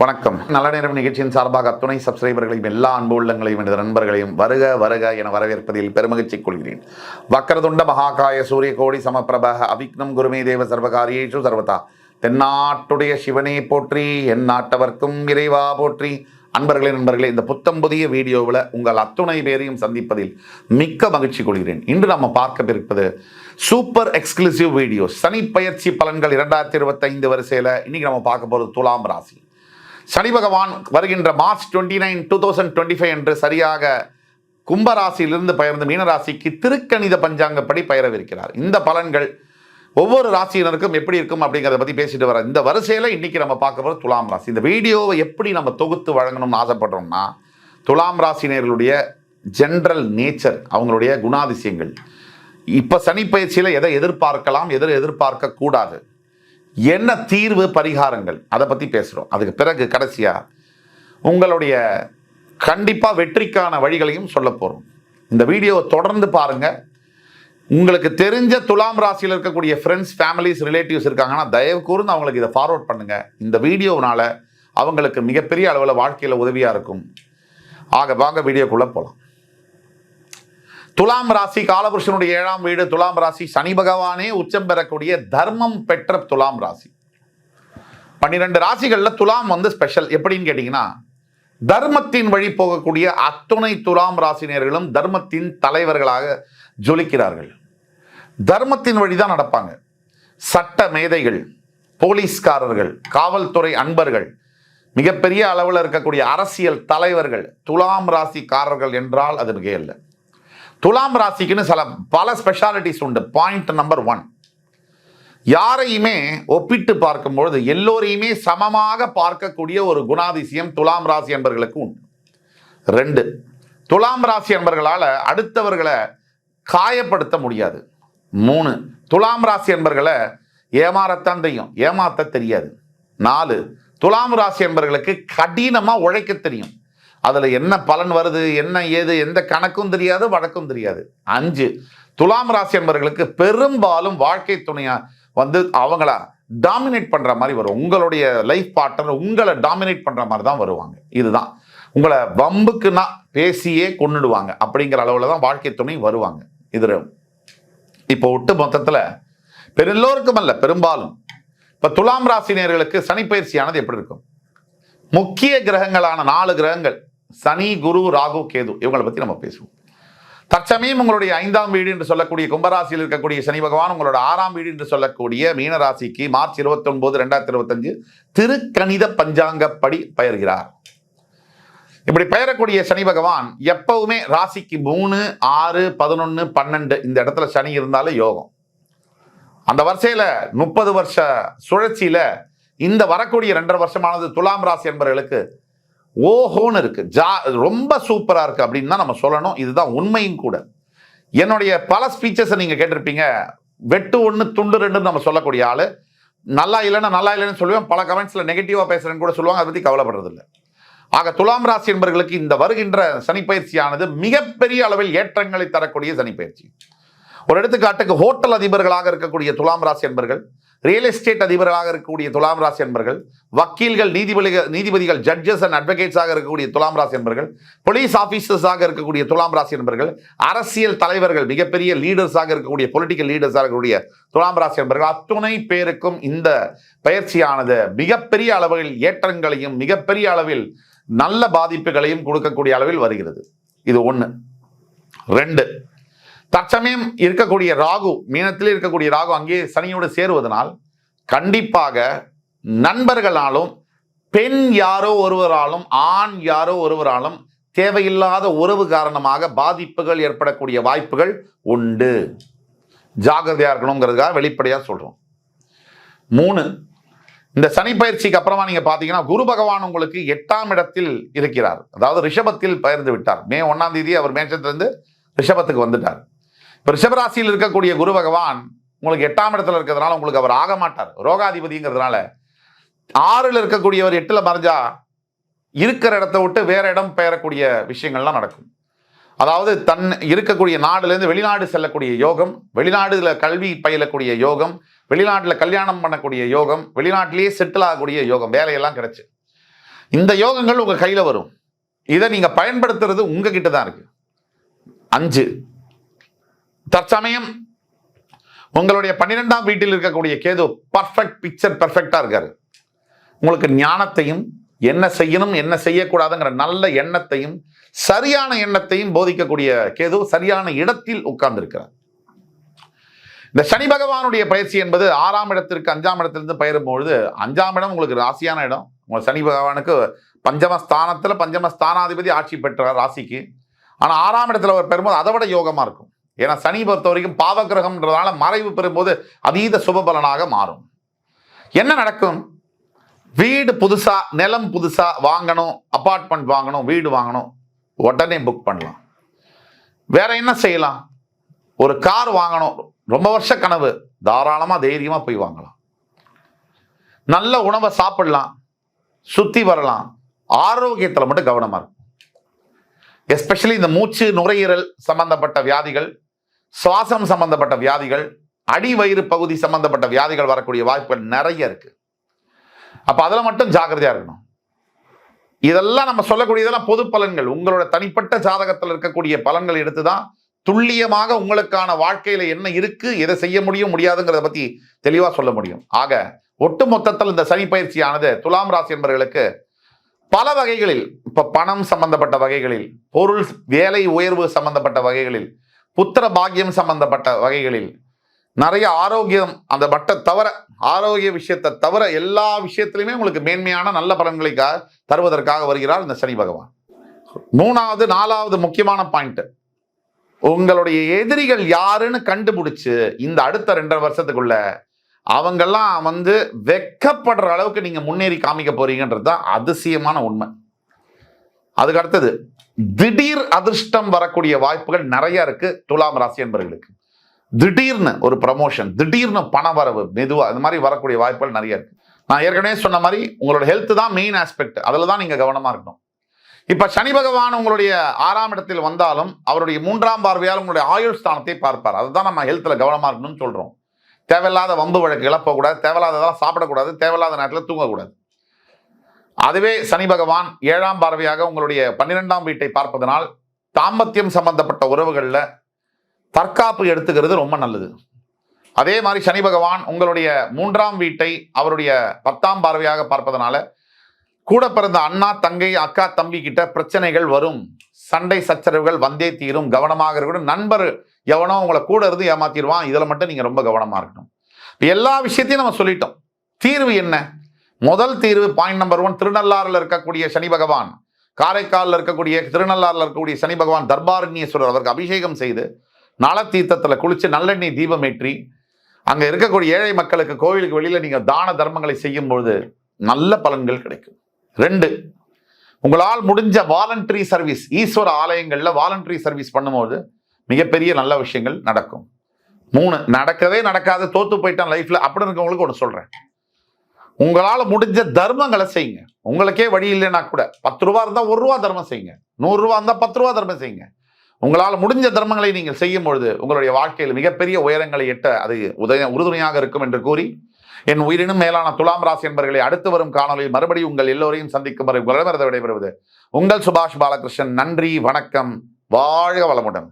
வணக்கம். நல்ல நேரம் நிகழ்ச்சியின் சார்பாக அத்துணை சப்ஸ்கிரைபர்களையும் எல்லா அன்பு உள்ளங்களையும் எனது நண்பர்களையும் வருக வருக என வரவேற்பதில் பெருமகிழ்ச்சி கொள்கிறேன். வக்கரதுண்ட மகாகாய சூரிய கோடி சமப்பிரப அவிக்னம் குருமே தேவ சர்வகாரியேஷு சர்வதா. தென்னாட்டுடைய சிவனே போற்றி, என் நாட்டவர்க்கும் இறைவா போற்றி. நண்பர்களே, இந்த புத்தம் புதிய வீடியோவில் உங்கள் அத்துணை பேரையும் சந்திப்பதில் மிக்க மகிழ்ச்சி கொள்கிறேன். இன்று நம்ம பார்க்க சூப்பர் எக்ஸ்க்ளூசிவ் வீடியோ சனி பயிற்சி பலன்கள் 2025 வரிசையில் இன்னைக்கு நம்ம பார்க்க போகிறது துலாம் ராசி. சனி பகவான் வருகின்ற மார்ச் 29, 2025 என்று சரியாக கும்பராசியிலிருந்து பெயர்ந்து மீனராசிக்கு திருக்கணித பஞ்சாங்கப்படி பெயரவிருக்கிறார். இந்த பலன்கள் ஒவ்வொரு ராசியினருக்கும் எப்படி இருக்கும் அப்படிங்கிறத பற்றி பேசிட்டு வர இந்த வரிசையில் இன்னைக்கு நம்ம பார்க்க போகிறது துலாம் ராசி. இந்த வீடியோவை எப்படி நம்ம தொகுத்து வழங்கணும்னு ஆசைப்படுறோம்னா, துலாம் ராசினியர்களுடைய ஜென்ரல் நேச்சர், அவங்களுடைய குணாதிசயங்கள், இப்போ சனி பயிற்சியில் எதை எதிர்பார்க்கலாம், எதை எதிர்பார்க்க கூடாது, என்ன தீர்வு பரிகாரங்கள், அதை பற்றி பேசுகிறோம். அதுக்கு பிறகு கடைசியாக உங்களுடைய கண்டிப்பாக வெற்றிக்கான வழிகளையும் சொல்ல போகிறோம். இந்த வீடியோவை தொடர்ந்து பாருங்கள். உங்களுக்கு தெரிஞ்ச துலாம் ராசியில் இருக்கக்கூடிய ஃப்ரெண்ட்ஸ், ஃபேமிலிஸ், ரிலேட்டிவ்ஸ் இருக்காங்கன்னா தயவு கூர்ந்து அவங்களுக்கு இதை ஃபார்வர்ட் பண்ணுங்கள். இந்த வீடியோனால அவங்களுக்கு மிகப்பெரிய அளவில் வாழ்க்கையில் உதவியாக இருக்கும். வாங்க வீடியோக்குள்ளே போகலாம். துலாம் ராசி காலபுருஷனுடைய 7ஆம் வீடு துலாம் ராசி. சனி பகவானே உச்சம் பெறக்கூடிய தர்மம் பெற்ற துலாம் ராசி. 12 ராசிகளில் துலாம் ஸ்பெஷல். எப்படின்னு கேட்டீங்கன்னா, தர்மத்தின் வழி போகக்கூடிய அத்துணை துலாம் ராசினியர்களும் தர்மத்தின் தலைவர்களாக ஜொலிக்கிறார்கள். தர்மத்தின் வழிதான் நடப்பாங்க. சட்ட மேதைகள், போலீஸ்காரர்கள், காவல்துறை அன்பர்கள், மிகப்பெரிய அளவில் இருக்கக்கூடிய அரசியல் தலைவர்கள் துலாம் ராசிக்காரர்கள் என்றால் அது மிக இல்லை. துலாம் ராசிக்குன்னு பல ஸ்பெஷாலிட்டிஸ் உண்டு. பாயிண்ட் நம்பர் 1, யாரையுமே ஒப்பிட்டு பார்க்கும்பொழுது எல்லோரையுமே சமமாக பார்க்கக்கூடிய ஒரு குணாதிசயம் துலாம் ராசி என்பர்களுக்கு உண்டு. 2, துலாம் ராசி என்பர்களால் அடுத்தவர்களை காயப்படுத்த முடியாது. 3, துலாம் ராசி என்பர்களை ஏமாறத்தான் தெரியும், ஏமாத்த தெரியாது. 4, துலாம் ராசி என்பர்களுக்கு கடினமாக உழைக்க தெரியும். அதில் என்ன பலன் வருது, என்ன ஏது, எந்த கணக்கும் தெரியாது, வழக்கும் தெரியாது. 5, துலாம் ராசி என்பவர்களுக்கு பெரும்பாலும் வாழ்க்கை துணையா அவங்கள டாமினேட் பண்ற மாதிரி வரும். உங்களுடைய லைஃப் பார்ட்னர் உங்களை டாமினேட் பண்ற மாதிரி தான் வருவாங்க. இதுதான் உங்களை வம்புக்குன்னா பேசியே கொன்னுடுவாங்க அப்படிங்கிற அளவில் தான் வாழ்க்கை துணை வருவாங்க. இது இப்போ ஒட்டு மொத்தத்தில் எல்லோருக்கும் அல்ல, பெரும்பாலும் இப்போ துலாம் ராசினியர்களுக்கு சனி பயிற்சியானது எப்படி இருக்கும்? முக்கிய கிரகங்களான 4 கிரகங்கள் சனி, குரு, ராகு, கேது, இவங்களை பற்றி நம்ம பேசுவோம். தற்சமயம் உங்களுடைய 5ஆம் வீடு என்று சொல்லக்கூடிய கும்பராசியில் இருக்கக்கூடிய சனி பகவான் உங்களோட 6ஆம் வீடு என்று சொல்லக்கூடிய மீனராசிக்கு மார்ச் 29, 2025 திருக்கணித பஞ்சாங்கப்படி பெயர்கிறார். இப்படி பெயரக்கூடிய சனி பகவான் எப்பவுமே ராசிக்கு 3, 6, 11, 12 இந்த இடத்துல சனி இருந்தாலே யோகம். அந்த வரிசையில் 30 வருஷ சுழற்சியில இந்த வரக்கூடிய 2.5 வருஷமானது துலாம் ராசி என்பவர்களுக்கு ஓஹோன்னு இருக்கு, ரொம்ப சூப்பரா இருக்கு அப்படின்னு தான் நம்ம சொல்லணும். இதுதான் உண்மையும் கூட. என்னுடைய பல ஸ்பீச்சஸை நீங்க கேட்டிருப்பீங்க. வெட்டு 1 துண்டு 2 நம்ம சொல்லக்கூடிய ஆளு நல்லா இல்லைன்னு சொல்லுவேன். பல கமெண்ட்ஸ்ல நெகட்டிவா பேசுறேன்னு கூட சொல்லுவாங்க. அதை பத்தி கவலைப்படுறது இல்லை. ஆக துலாம் ராசி என்பவர்களுக்கு இந்த வருகின்ற சனி பயிற்சியானது மிகப்பெரிய அளவில் ஏற்றங்களை தரக்கூடிய சனி பயிற்சி. ஒரு எடுத்துக்காட்டுக்கு, ஹோட்டல் அதிபர்களாக இருக்கக்கூடிய துலாம் ராசி என்பர்கள், ரியல் எஸ்டேட் அதிபர்களாக இருக்கக்கூடிய துலாம் ராசி என்பர்கள், வக்கீல்கள், நீதிபதிகள், ஜட்ஜஸ் அண்ட் அட்வொகேட்ஸாக இருக்கக்கூடிய துலாம் ராசி என்பர்கள், போலீஸ் ஆபீசர்ஸாக இருக்கக்கூடிய துலாம் ராசி என்பர்கள், அரசியல் தலைவர்கள், மிகப்பெரிய லீடர்ஸாக இருக்கக்கூடிய பொலிட்டிக்கல் லீடர்ஸாக இருக்கக்கூடிய துலாம் ராசி என்பர்கள், அத்துணை பேருக்கும் இந்த பயிற்சியானது மிகப்பெரிய அளவில் ஏற்றங்களையும் மிகப்பெரிய அளவில் நல்ல பாதிப்புகளையும் கொடுக்கக்கூடிய அளவில் வருகிறது. இது 1. 2, தற்சமயம் இருக்கக்கூடிய ராகு, மீனத்தில் இருக்கக்கூடிய ராகு அங்கே சனியோடு சேருவதனால் கண்டிப்பாக நண்பர்களாலும், பெண் யாரோ ஒருவராலும், ஆண் யாரோ ஒருவராலும் தேவையில்லாத உறவு காரணமாக பாதிப்புகள் ஏற்படக்கூடிய வாய்ப்புகள் உண்டு. ஜாகிரதையா இருக்கணுங்கிறதுக்காக வெளிப்படையா சொல்றோம். 3, இந்த சனி பயிற்சிக்கு அப்புறமா நீங்க பாத்தீங்கன்னா குரு பகவான் உங்களுக்கு 8ஆம் இடத்தில் இருக்கிறார். அதாவது ரிஷபத்தில் பெயர்ந்து விட்டார். மே 1ஆம் தேதி அவர் மேஷத்திலிருந்து ரிஷபத்துக்கு வந்துட்டார். இப்போ ரிஷபராசியில் இருக்கக்கூடிய குரு பகவான் உங்களுக்கு 8ஆம் இடத்துல இருக்கிறதுனால உங்களுக்கு அவர் ஆக மாட்டார். ரோகாதிபதிங்கிறதுனால 6ல் இருக்கக்கூடியவர் 8ல் மறைஞ்சா இருக்கிற இடத்த விட்டு வேற இடம் பெயரக்கூடிய விஷயங்கள்லாம் நடக்கும். அதாவது தன் இருக்கக்கூடிய நாடுலேருந்து வெளிநாடு செல்லக்கூடிய யோகம், வெளிநாடுல கல்வி பயிலக்கூடிய யோகம், வெளிநாட்டில் கல்யாணம் பண்ணக்கூடிய யோகம், வெளிநாட்டிலேயே செட்டில் ஆகக்கூடிய யோகம், வேலையெல்லாம் கிடைச்சு. இந்த யோகங்கள் உங்க கையில வரும். இதை நீங்க பயன்படுத்துறது உங்ககிட்ட தான் இருக்கு. 5, தற்சமயம் உங்களுடைய 12ஆம் வீட்டில் இருக்கக்கூடிய கேது பர்ஃபெக்ட் பிக்சர் பெர்ஃபெக்டா இருக்காரு. உங்களுக்கு ஞானத்தையும் என்ன செய்யணும் என்ன செய்யக்கூடாதுங்கிற நல்ல எண்ணத்தையும் சரியான எண்ணத்தையும் போதிக்கக்கூடிய கேது சரியான இடத்தில் உட்கார்ந்து இருக்கிறார். இந்த சனி பகவானுடைய பயிற்சி என்பது 6ஆம் இடத்திற்கு 5ஆம் இடத்திலிருந்து பயிரும் பொழுது 5ஆம் இடம் உங்களுக்கு ராசியான இடம். உங்க சனி பகவானுக்கு பஞ்சமஸ்தானத்துல பஞ்சமஸ்தானாதிபதி ஆட்சி பெற்றார் ராசிக்கு. ஆனா 6ஆம் இடத்துல அவர் பெறும்போது அதை விட யோகமா இருக்கும். ஏன்னா சனி பொறுத்த வரைக்கும் பாவகிரகம்ன்றதால மறைவு பெறும்போது அதீத சுபபலனாக மாறும். என்ன நடக்கும்? வீடு புதுசா, நிலம் புதுசா வாங்கணும், அபார்ட்மெண்ட் வாங்கணும், வீடு வாங்கணும், உடனே புக் பண்ணலாம். வேற என்ன செய்யலாம்? ஒரு கார் வாங்கணும், ரொம்ப வருஷ கனவு, தாராளமா தைரியமா போய் வாங்கலாம். நல்ல உணவை சாப்பிடலாம், சுத்தி வரலாம். ஆரோக்கியத்தில் மட்டும் கவனமா இருக்கும். எஸ்பெஷலி இந்த மூச்சு நுரையீரல் சம்பந்தப்பட்ட வியாதிகள், சுவாசம் சம்பந்தப்பட்ட வியாதிகள், அடி வயிறு பகுதி சம்பந்தப்பட்ட வியாதிகள் வரக்கூடிய வாய்ப்புகள் நிறைய இருக்கு. அப்ப அதுல மட்டும் ஜாக்கிரதையா இருக்கணும். இதெல்லாம் நம்ம சொல்லக்கூடியதெல்லாம் பொது பலன்கள். உங்களோட தனிப்பட்ட ஜாதகத்தில் இருக்கக்கூடிய பலன்கள் எடுத்துதான் துல்லியமாக உங்களுக்கான வாழ்க்கையில என்ன இருக்கு, எதை செய்ய முடியும் முடியாதுங்கிறத பத்தி தெளிவா சொல்ல முடியும். ஆக ஒட்டு மொத்தத்தில் இந்த சனி பயிற்சியானது துலாம் ராசி என்பவர்களுக்கு பல வகைகளில், இப்ப பணம் சம்பந்தப்பட்ட வகைகளில், பொருள் வேலை உயர்வு சம்பந்தப்பட்ட வகைகளில், புத்திர பாக்கியம் சம்பந்தப்பட்ட வகைகளில், நிறைய ஆரோக்கியம் அந்த மட்ட தவிர ஆரோக்கிய விஷயத்தை தவிர எல்லா விஷயத்திலுமே உங்களுக்கு மேன்மையான நல்ல பலன்களை தருவதற்காக வருகிறார் இந்த சனி பகவான். 3வது 4வது முக்கியமான பாயிண்ட், உங்களுடைய எதிரிகள் யாருன்னு கண்டுபிடிச்சு இந்த அடுத்த 2.5 வருஷத்துக்குள்ள அவங்கெல்லாம் வெக்கப்படுற அளவுக்கு நீங்க முன்னேறி காமிக்க போறீங்கன்றது தான் அதிசயமான உண்மை. அதுக்கு அடுத்தது திடீர் அதிர்ஷ்டம் வரக்கூடிய வாய்ப்புகள் நிறைய இருக்கு துலாம் ராசி என்பவர்களுக்கு. திடீர்னு ஒரு ப்ரமோஷன், திடீர்னு பண வரவு, மெதுவா இந்த மாதிரி வரக்கூடிய வாய்ப்புகள் நிறைய இருக்கு. நான் ஏற்கனவே சொன்ன மாதிரி உங்களோட ஹெல்த் தான் மெயின் ஆஸ்பெக்ட், அதுல தான் நீங்க கவனமா இருக்கணும். இப்ப சனி பகவான் உங்களுடைய 6ஆம் இடத்தில் வந்தாலும் அவருடைய 3ஆம் பார்வையால் உங்களுடைய ஆயுள் ஸ்தானத்தை பார்ப்பார். அதுதான் நம்ம ஹெல்த்ல கவனமா இருக்கணும்னு சொல்றோம். தேவையில்லாத வம்பு வழக்குகளை போகக்கூடாது, தேவையில்லாததெல்லாம் சாப்பிடக்கூடாது, தேவையில்லாத நேரத்தில் தூங்கக்கூடாது. அதுவே சனி பகவான் 7ஆம் பார்வையாக உங்களுடைய 12ஆம் வீட்டை பார்ப்பதனால் தாம்பத்தியம் சம்பந்தப்பட்ட உறவுகள்ல தற்காப்பு எடுத்துக்கிறது ரொம்ப நல்லது. அதே மாதிரி சனி பகவான் உங்களுடைய 3ஆம் வீட்டை அவருடைய 10ஆம் பார்வையாக பார்ப்பதனால கூட பிறந்த அண்ணா தங்கை அக்கா தம்பி கிட்ட பிரச்சனைகள் வரும், சண்டை சச்சரவுகள் வந்தே தீரும். கவனமாக இருக்கணும். நண்பர் எவனோ உங்களை கூட இருந்து ஏமாத்திடுவான், இதுல மட்டும் நீங்க ரொம்ப கவனமா இருக்கணும். எல்லா விஷயத்தையும் நம்ம சொல்லிட்டோம். தீர்வு என்ன? முதல் தீர்வு பாயிண்ட் நம்பர் 1, திருநள்ளாறுல இருக்கக்கூடிய சனி பகவான், காரைக்காலில் இருக்கக்கூடிய திருநள்ளாறுல இருக்கக்கூடிய சனி பகவான் தர்பாரண்யேஸ்வரர் அவருக்கு அபிஷேகம் செய்து நல தீர்த்தத்துல குளிச்சு நல்லெண்ணெய் தீபம் ஏற்றி அங்க இருக்கக்கூடிய ஏழை மக்களுக்கு கோவிலுக்கு வெளியில நீங்க தான தர்மங்களை செய்யும் பொழுது நல்ல பலன்கள் கிடைக்கும். 2, உங்களால் முடிஞ்ச வாலண்டரி சர்வீஸ், ஈஸ்வர ஆலயங்கள்ல வாலண்டரி சர்வீஸ் பண்ணும்போது மிகப்பெரிய நல்ல விஷயங்கள் நடக்கும். 3, நடக்கவே நடக்காது, தோத்து போயிட்டான் லைஃப்ல அப்படின்னு இருக்கவங்களுக்கு ஒன்று சொல்றேன். உங்களால் முடிஞ்ச தர்மங்களை செய்யுங்க. உங்களுக்கே வழி இல்லைன்னா கூட 10 ரூபா இருந்தால் 1 ரூபா தர்மம் செய்யுங்க, 100 ரூபா இருந்தால் 10 ரூபா தர்மம் செய்யுங்க. உங்களால் முடிஞ்ச தர்மங்களை நீங்கள் செய்யும் பொழுது உங்களுடைய வாழ்க்கையில் மிகப்பெரிய உயரங்களை எட்ட அது உறுதுணையாக இருக்கும் என்று கூறி என் உயிரினும் மேலான துலாம் ராசி என்பவர்களை அடுத்து வரும் காணொலியில் மறுபடியும் உங்கள் எல்லோரையும் சந்திக்கும் வரை விடைபெறுவது உங்கள் சுபாஷ் பாலகிருஷ்ணன். நன்றி, வணக்கம், வாழ்க வளமுடன்.